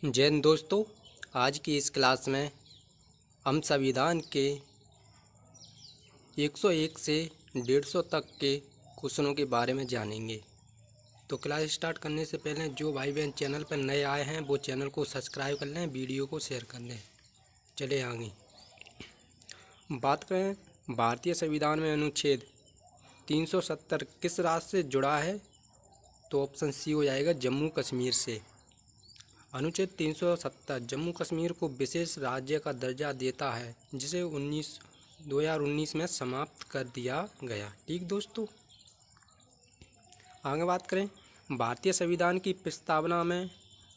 जय हिंद दोस्तों। आज की इस क्लास में हम संविधान के 101 से 150 तक के क्वेश्चनों के बारे में जानेंगे। तो क्लास स्टार्ट करने से पहले जो भाई बहन चैनल पर नए आए हैं वो चैनल को सब्सक्राइब कर लें, वीडियो को शेयर कर लें। चले आगे बात करें। भारतीय संविधान में अनुच्छेद 370 किस राज्य से जुड़ा है? तो ऑप्शन सी हो जाएगा जम्मू कश्मीर से। अनुच्छेद 370 जम्मू कश्मीर को विशेष राज्य का दर्जा देता है, जिसे 2019 में समाप्त कर दिया गया। ठीक दोस्तों, आगे बात करें। भारतीय संविधान की प्रस्तावना में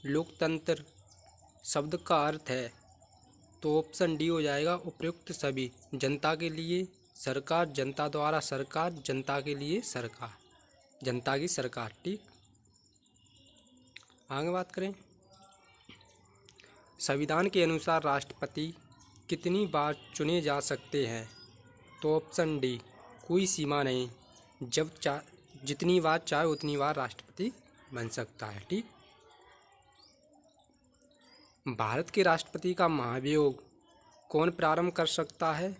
लोकतंत्र शब्द का अर्थ है, तो ऑप्शन डी हो जाएगा उपयुक्त सभी। जनता के लिए सरकार, जनता द्वारा सरकार, जनता के लिए सरकार, जनता की सरकार। ठीक, आगे बात करें। संविधान के अनुसार राष्ट्रपति कितनी बार चुने जा सकते हैं? तो ऑप्शन डी कोई सीमा नहीं, जितनी बार चाहे उतनी बार राष्ट्रपति बन सकता है। ठीक, भारत के राष्ट्रपति का महाभियोग कौन प्रारंभ कर सकता है?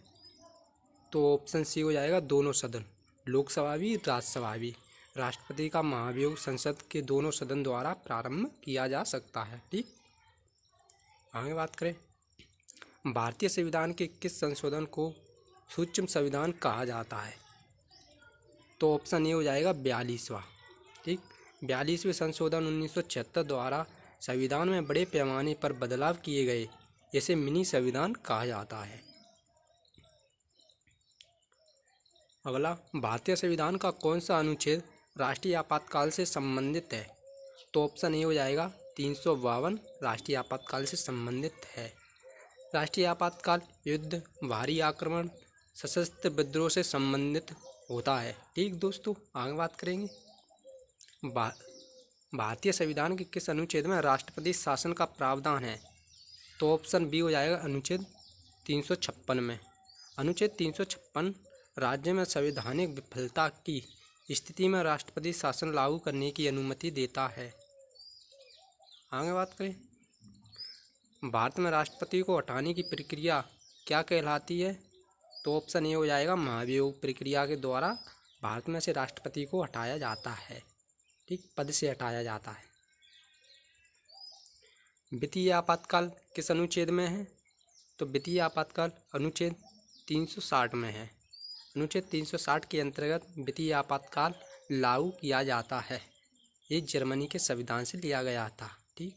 तो ऑप्शन सी हो जाएगा दोनों सदन, लोकसभा भी राज्यसभा भी। राष्ट्रपति का महाभियोग संसद के दोनों सदन द्वारा प्रारंभ किया जा सकता है। ठीक, आगे बात करें। भारतीय संविधान के किस संशोधन को सूक्ष्म संविधान कहा जाता है? तो ऑप्शन ए हो जाएगा 42वां। ठीक, 42वें संशोधन 1976 द्वारा संविधान में बड़े पैमाने पर बदलाव किए गए, इसे मिनी संविधान कहा जाता है। अगला, भारतीय संविधान का कौन सा अनुच्छेद राष्ट्रीय आपातकाल से संबंधित है? तो ऑप्शन ए हो जाएगा 352 राष्ट्रीय आपातकाल से संबंधित है। राष्ट्रीय आपातकाल युद्ध, भारी आक्रमण, सशस्त्र विद्रोह से संबंधित होता है। ठीक दोस्तों, आगे बात करेंगे। भारतीय संविधान के किस अनुच्छेद में राष्ट्रपति शासन का प्रावधान है? तो ऑप्शन बी हो जाएगा अनुच्छेद 356 में। अनुच्छेद 356 राज्य में संवैधानिक विफलता की स्थिति में राष्ट्रपति शासन लागू करने की अनुमति देता है। आगे बात करें। भारत में राष्ट्रपति को हटाने की प्रक्रिया क्या कहलाती है? तो ऑप्शन ए हो जाएगा महाभियोग प्रक्रिया के द्वारा भारत में से राष्ट्रपति को हटाया जाता है। ठीक, पद से हटाया जाता है। वित्तीय आपातकाल किस अनुच्छेद में है? तो वित्तीय आपातकाल अनुच्छेद 360 में है। अनुच्छेद 360 के अंतर्गत वित्तीय आपातकाल लागू किया जाता है। ये जर्मनी के संविधान से लिया गया था। ठीक,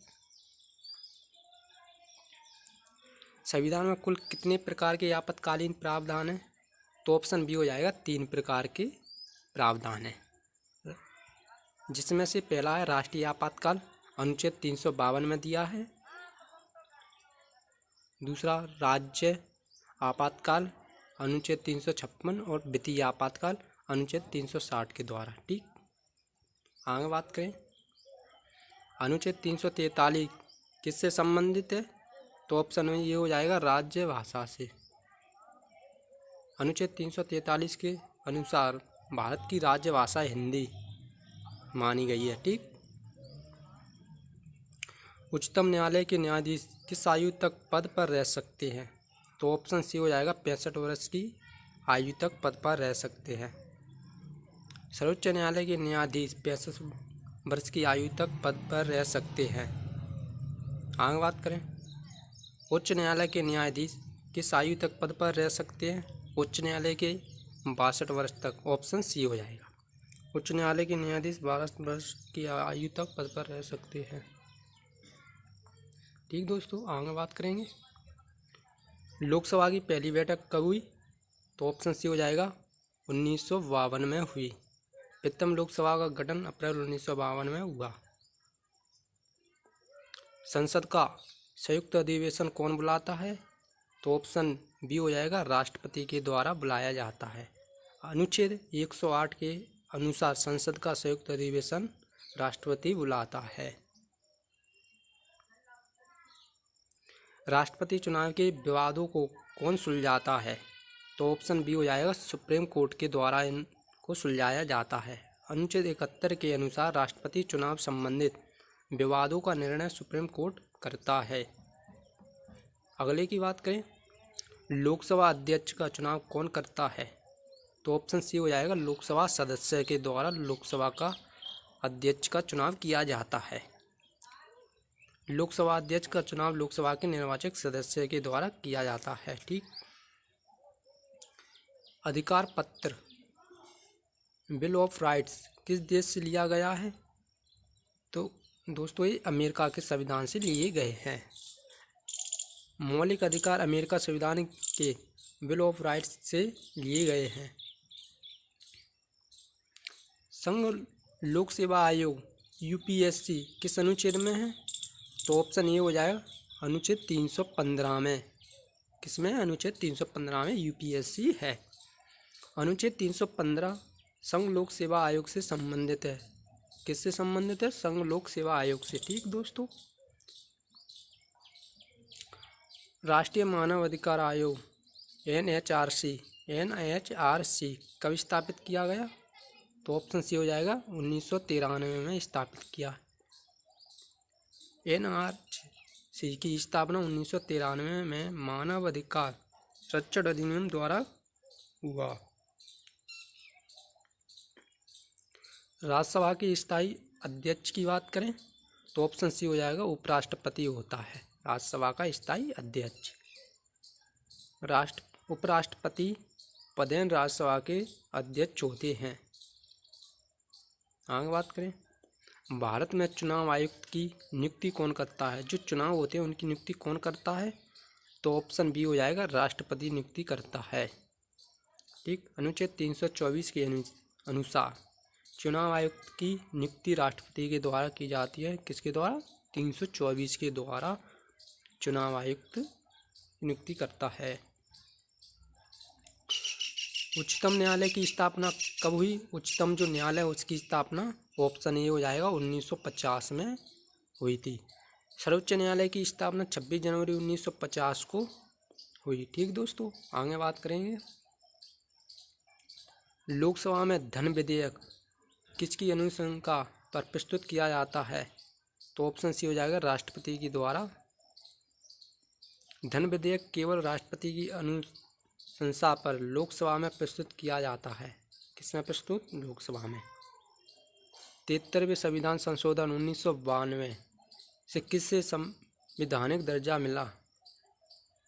संविधान में कुल कितने प्रकार के आपातकालीन प्रावधान हैं? तो ऑप्शन बी हो जाएगा 3 प्रकार के प्रावधान हैं, जिसमें से पहला है राष्ट्रीय आपातकाल, अनुच्छेद 352 में दिया है। दूसरा राज्य आपातकाल, अनुच्छेद 356, और वित्तीय आपातकाल अनुच्छेद 360 के द्वारा। ठीक, आगे बात करें। अनुच्छेद 343 किससे संबंधित है? तो ऑप्शन में ये हो जाएगा राज्य भाषा से। अनुच्छेद 343 के अनुसार भारत की राज्य भाषा हिंदी मानी गई है। ठीक, उच्चतम न्यायालय के न्यायाधीश किस आयु तक पद पर रह सकते हैं? तो ऑप्शन सी हो जाएगा 65 वर्ष की आयु तक पद पर रह सकते हैं। सर्वोच्च न्यायालय के न्यायाधीश 65 वर्ष की आयु तक पद पर रह सकते हैं। आगे बात करें। उच्च न्यायालय के न्यायाधीश किस आयु तक पद पर रह सकते हैं? उच्च न्यायालय के 62 वर्ष तक। ऑप्शन सी हो जाएगा। उच्च न्यायालय के न्यायाधीश 12 वर्ष की आयु तक पद पर रह सकते हैं। ठीक दोस्तों, आगे बात करेंगे। लोकसभा की पहली बैठक कब हुई? तो ऑप्शन सी हो जाएगा 1952 में हुई। प्रथम लोकसभा का गठन अप्रैल 1952 में हुआ। संसद का संयुक्त अधिवेशन कौन बुलाता है? तो ऑप्शन बी हो जाएगा राष्ट्रपति के द्वारा बुलाया जाता है। अनुच्छेद 108 के अनुसार संसद का संयुक्त अधिवेशन राष्ट्रपति बुलाता है। राष्ट्रपति चुनाव के विवादों को कौन सुलझाता है? तो ऑप्शन बी हो जाएगा सुप्रीम कोर्ट के द्वारा इनको सुलझाया जाता है। अनुच्छेद 71 के अनुसार राष्ट्रपति चुनाव संबंधित विवादों का निर्णय सुप्रीम कोर्ट करता है। अगले की बात करें, लोकसभा अध्यक्ष का चुनाव कौन करता है? तो ऑप्शन सी हो जाएगा, लोकसभा सदस्य के द्वारा लोकसभा का अध्यक्ष का चुनाव किया जाता है। लोकसभा अध्यक्ष का चुनाव लोकसभा के निर्वाचित सदस्य के द्वारा किया जाता है। ठीक। अधिकार पत्र बिल ऑफ राइट्स किस देश से लिया गया है? तो दोस्तों ये अमेरिका के संविधान से लिए गए हैं। मौलिक अधिकार अमेरिका संविधान के बिल ऑफ राइट्स से लिए गए हैं। संघ लोक सेवा आयोग यूपीएससी किस अनुच्छेद में है? तो ऑप्शन ए हो जाएगा, अनुच्छेद 315 में। किसमें? अनुच्छेद 315 में यूपीएससी है। अनुच्छेद 315 संघ लोक सेवा आयोग से संबंधित है। किससे संबंधित है? संघ लोक सेवा आयोग से। ठीक दोस्तों। राष्ट्रीय मानव अधिकार आयोग एनएचआरसी कब स्थापित किया गया? तो ऑप्शन सी हो जाएगा, 1993 में स्थापित किया। एनआरसी की स्थापना 1993 में मानव अधिकार संरक्षण अधिनियम द्वारा हुआ। राज्यसभा के स्थायी अध्यक्ष की बात करें तो ऑप्शन सी हो जाएगा, उपराष्ट्रपति होता है राज्यसभा का स्थायी अध्यक्ष। उपराष्ट्रपति पदेन राज्यसभा के अध्यक्ष होते हैं। आगे बात करें, भारत में चुनाव आयुक्त की नियुक्ति कौन करता है? जो चुनाव होते हैं उनकी नियुक्ति कौन करता है? तो ऑप्शन बी हो जाएगा, राष्ट्रपति नियुक्ति करता है। ठीक। अनुच्छेद 324 के अनुसार चुनाव आयुक्त की नियुक्ति राष्ट्रपति के द्वारा की जाती है। किसके द्वारा? 324 के द्वारा चुनाव आयुक्त नियुक्ति करता है। उच्चतम न्यायालय की स्थापना कब हुई? उच्चतम जो न्यायालय उसकी स्थापना ऑप्शन ए हो जाएगा, 1950 में हुई थी। सर्वोच्च न्यायालय की स्थापना 26 जनवरी 1950 को हुई। ठीक दोस्तों। आगे बात करेंगे, लोकसभा में धन विधेयक किसकी अनुशंसा पर प्रस्तुत किया जाता है? तो ऑप्शन सी हो जाएगा, राष्ट्रपति के द्वारा। धन विधेयक केवल राष्ट्रपति की अनुशंसा पर लोकसभा में प्रस्तुत किया जाता है। किसमें प्रस्तुत? लोकसभा में। 73वें संविधान संशोधन 1992 से किससे संवैधानिक दर्जा मिला?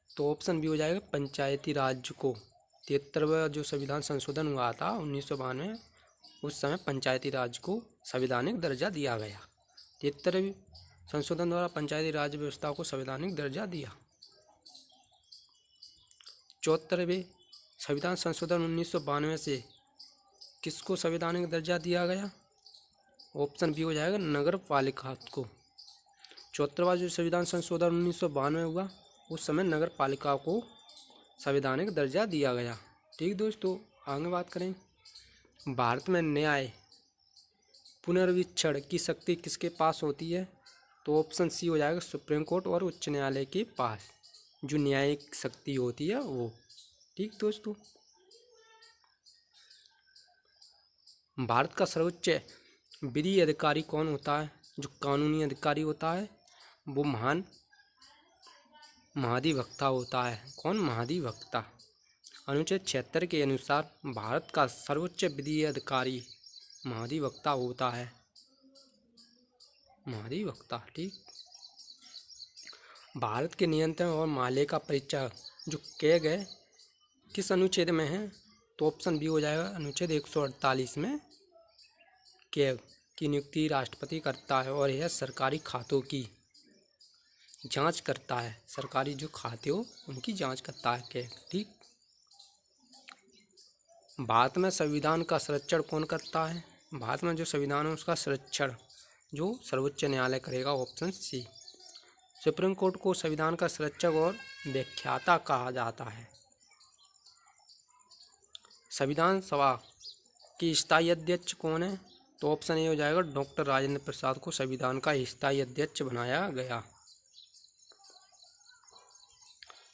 तो ऑप्शन बी हो जाएगा, पंचायती राज को। 73वां जो संविधान संशोधन हुआ था 1992, उस समय पंचायती राज को संवैधानिक दर्जा दिया गया। 73वें संशोधन द्वारा पंचायती राज व्यवस्था को संवैधानिक दर्जा दिया। 74वें संविधान संशोधन 1992 से किसको संवैधानिक दर्जा दिया गया? ऑप्शन बी हो जाएगा, नगर पालिका को। 74वां जो संविधान संशोधन 1992 हुआ उस समय नगर पालिका को संवैधानिक दर्जा दिया गया। ठीक दोस्तों। आगे बात करें, भारत में न्याय पुनर्वीक्षण की शक्ति किसके पास होती है? तो ऑप्शन सी हो जाएगा, सुप्रीम कोर्ट और उच्च न्यायालय के पास जो न्यायिक शक्ति होती है वो। ठीक दोस्तों। भारत का सर्वोच्च विधि अधिकारी कौन होता है? जो कानूनी अधिकारी होता है वो महाधिवक्ता होता है। कौन? महाधिवक्ता। अनुच्छेद 76 के अनुसार भारत का सर्वोच्च विधि अधिकारी महाधिवक्ता होता है। महाधिवक्ता। ठीक। भारत के नियंत्रण और माल्य का परीक्षा जो किए गए किस अनुच्छेद में है? तो ऑप्शन बी हो जाएगा, अनुच्छेद 148 में कैग की नियुक्ति राष्ट्रपति करता है और यह सरकारी खातों की जांच करता है। सरकारी जो खाते हो उनकी जांच करता है कैग। ठीक। भारत में संविधान का संरक्षण कौन करता है? भारत में जो संविधान है उसका संरक्षण जो सर्वोच्च न्यायालय करेगा। Option C. सुप्रीम कोर्ट को संविधान का संरक्षक और व्याख्याता कहा जाता है। संविधान सभा की स्थायी अध्यक्ष कौन है? तो ऑप्शन ए हो जाएगा, डॉक्टर राजेंद्र प्रसाद को संविधान का स्थायी अध्यक्ष बनाया गया।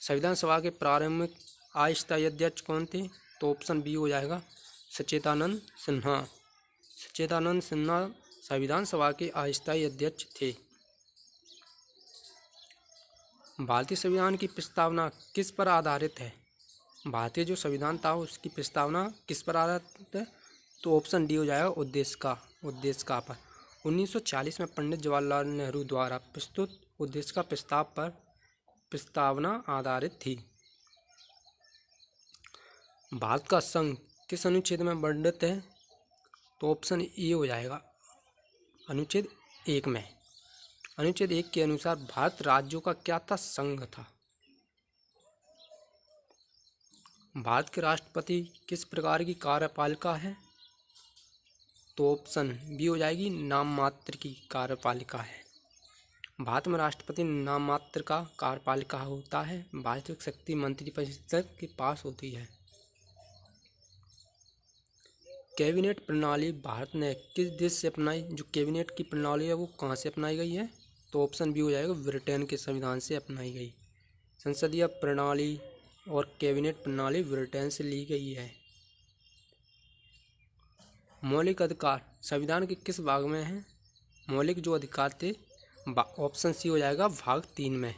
संविधान सभा के प्रारंभिक अस्थायी अध्यक्ष कौन थे? तो ऑप्शन बी हो जाएगा, सच्चिदानंद सिन्हा। सच्चिदानंद सिन्हा संविधान सभा के अस्थायी अध्यक्ष थे। भारतीय संविधान की प्रस्तावना किस पर आधारित है? भारतीय जो संविधान था उसकी प्रस्तावना किस पर आधारित है? तो ऑप्शन डी हो जाएगा उद्देश्य का पर। 1940 में पंडित जवाहरलाल नेहरू द्वारा प्रस्तुत उद्देश्य का प्रस्ताव पर प्रस्तावना आधारित थी। भारत का संघ किस अनुच्छेद में वर्णित है? तो ऑप्शन ए हो जाएगा अनुच्छेद 1 में। अनुच्छेद 1 के अनुसार भारत राज्यों का क्या था? संघ था। भारत के राष्ट्रपति किस प्रकार की कार्यपालिका है? तो ऑप्शन बी हो जाएगी नाम मात्र की कार्यपालिका है। भारत में राष्ट्रपति नाम मात्र का कार्यपालिका होता है। वास्तविक शक्ति मंत्रिपरिषद के पास होती है। कैबिनेट प्रणाली भारत ने किस देश से अपनाई? जो कैबिनेट की प्रणाली है वो कहाँ से अपनाई गई है? तो ऑप्शन बी हो जाएगा ब्रिटेन के संविधान से अपनाई गई। संसदीय प्रणाली और कैबिनेट प्रणाली ब्रिटेन से ली गई है। मौलिक अधिकार संविधान के किस भाग में है? मौलिक जो अधिकार थे ऑप्शन सी हो जाएगा भाग 3 में।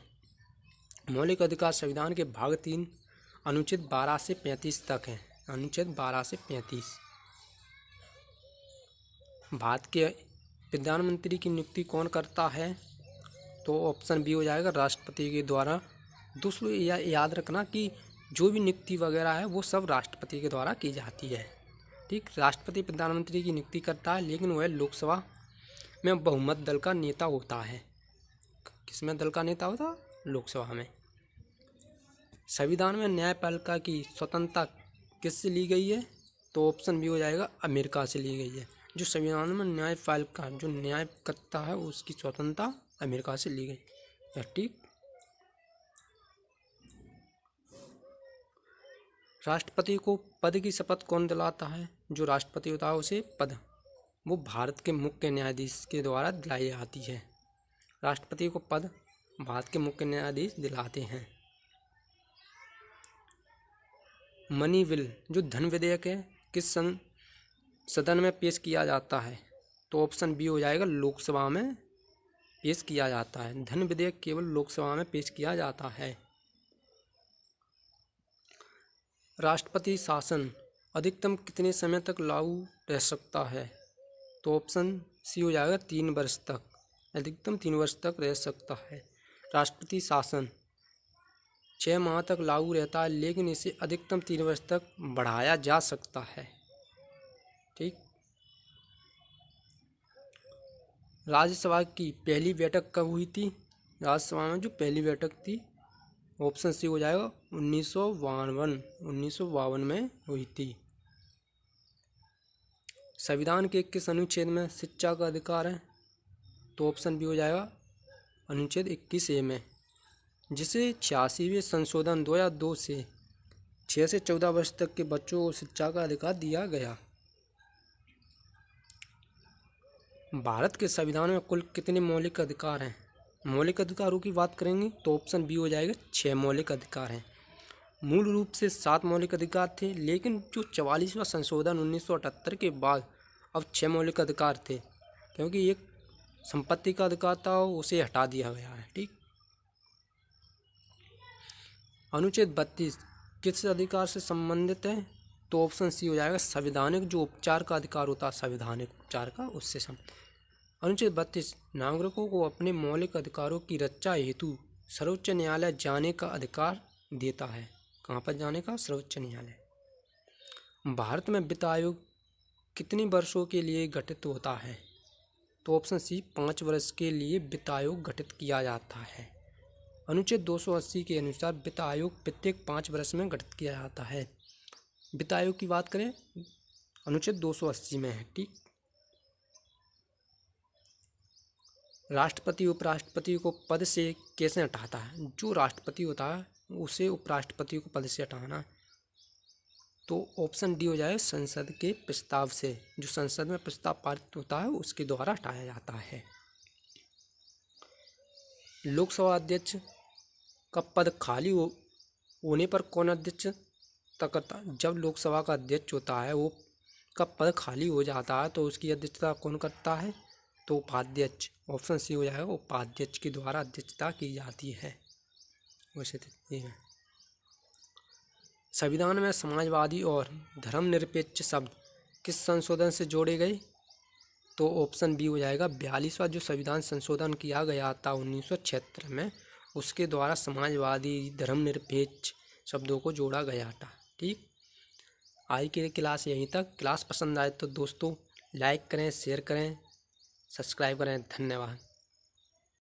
मौलिक अधिकार संविधान के भाग 3 अनुच्छेद 12 से 35 तक है। अनुच्छेद 12 से 35। भारत के प्रधानमंत्री की नियुक्ति कौन करता है? तो ऑप्शन बी हो जाएगा राष्ट्रपति के द्वारा। दूसरों याद रखना कि जो भी नियुक्ति वगैरह है वो सब राष्ट्रपति के द्वारा की जाती है। ठीक, राष्ट्रपति प्रधानमंत्री की नियुक्ति करता है, लेकिन वह लोकसभा में बहुमत दल का नेता होता है। किसमें दल का नेता होता? लोकसभा में। संविधान में न्यायपालिका की स्वतंत्रता किससे ली गई है? तो ऑप्शन बी हो जाएगा अमेरिका से ली गई है। जो संविधान में न्यायपालिका जो न्याय करता है उसकी स्वतंत्रता अमेरिका से ली गई है। ठीक, राष्ट्रपति को पद की शपथ कौन दिलाता है? जो राष्ट्रपति होता है उसे पद वो भारत के मुख्य न्यायाधीश के द्वारा दिलाई जाती है। राष्ट्रपति को पद भारत के मुख्य न्यायाधीश दिलाते हैं। मनी बिल जो धन विधेयक है किस सदन में पेश किया जाता है? तो ऑप्शन बी हो जाएगा लोकसभा में पेश किया जाता है। धन विधेयक केवल लोकसभा में पेश किया जाता है। राष्ट्रपति शासन अधिकतम कितने समय तक लागू रह सकता है? तो ऑप्शन सी हो जाएगा 3 वर्ष तक। अधिकतम 3 वर्ष तक रह सकता है। राष्ट्रपति शासन 6 माह तक लागू रहता है, लेकिन इसे अधिकतम 3 वर्ष तक बढ़ाया जा सकता है। ठीक, राज्यसभा की पहली बैठक कब हुई थी? राज्यसभा में जो पहली बैठक थी ऑप्शन सी हो जाएगा 1952 में हुई थी। संविधान के किस अनुच्छेद में शिक्षा का अधिकार है? तो ऑप्शन बी हो जाएगा अनुच्छेद 21A में, जिसे 86वें संशोधन 2002 से 6 से 14 वर्ष तक के बच्चों को शिक्षा का अधिकार दिया गया। भारत के संविधान में कुल कितने मौलिक अधिकार हैं? मौलिक अधिकारों की बात करेंगे तो ऑप्शन बी हो जाएगा 6 मौलिक अधिकार हैं। मूल रूप से 7 मौलिक अधिकार थे, लेकिन जो 44वां संशोधन 1978 के बाद अब 6 मौलिक अधिकार थे, क्योंकि एक संपत्ति का अधिकार था उसे हटा दिया गया है। ठीक, अनुच्छेद 32 किस अधिकार से संबंधित है? तो ऑप्शन सी हो जाएगा संवैधानिक जो उपचार का अधिकार होता है, संवैधानिक उपचार का उससे संबंधित। अनुच्छेद 32 नागरिकों को अपने मौलिक अधिकारों की रक्षा हेतु सर्वोच्च न्यायालय जाने का अधिकार देता है। कहाँ पर जाने का? सर्वोच्च न्यायालय। भारत में वित्त आयोग कितने वर्षों के लिए गठित होता है? तो ऑप्शन सी 5 वर्ष के लिए वित्त आयोग गठित किया जाता है। अनुच्छेद 280 के अनुसार वित्त आयोग प्रत्येक 5 वर्ष में गठित किया जाता है। वित्त आयोग की बात करें अनुच्छेद 280 में है। ठीक, राष्ट्रपति उपराष्ट्रपति को पद से कैसे हटाता है? जो राष्ट्रपति होता है उसे उपराष्ट्रपति को पद से हटाना, तो ऑप्शन डी हो जाए संसद के प्रस्ताव से। जो संसद में प्रस्ताव पारित होता है उसके द्वारा हटाया जाता है। लोकसभा अध्यक्ष का पद खाली होने पर कौन अध्यक्ष करता? जब लोकसभा का अध्यक्ष होता है वो का पद खाली हो जाता है तो उसकी अध्यक्षता कौन करता है? तो उपाध्यक्ष। ऑप्शन सी हो जाएगा उपाध्यक्ष के द्वारा अध्यक्षता की जाती है। वैसे ये है। संविधान में समाजवादी और धर्मनिरपेक्ष शब्द किस संशोधन से जोड़े गए? तो ऑप्शन बी हो जाएगा 42वां जो संविधान संशोधन किया गया था 1976 में, उसके द्वारा समाजवादी धर्मनिरपेक्ष शब्दों को जोड़ा गया था। ठीक, आज की क्लास यहीं तक। क्लास पसंद आए तो दोस्तों लाइक करें, शेयर करें, सब्सक्राइब करें। धन्यवाद।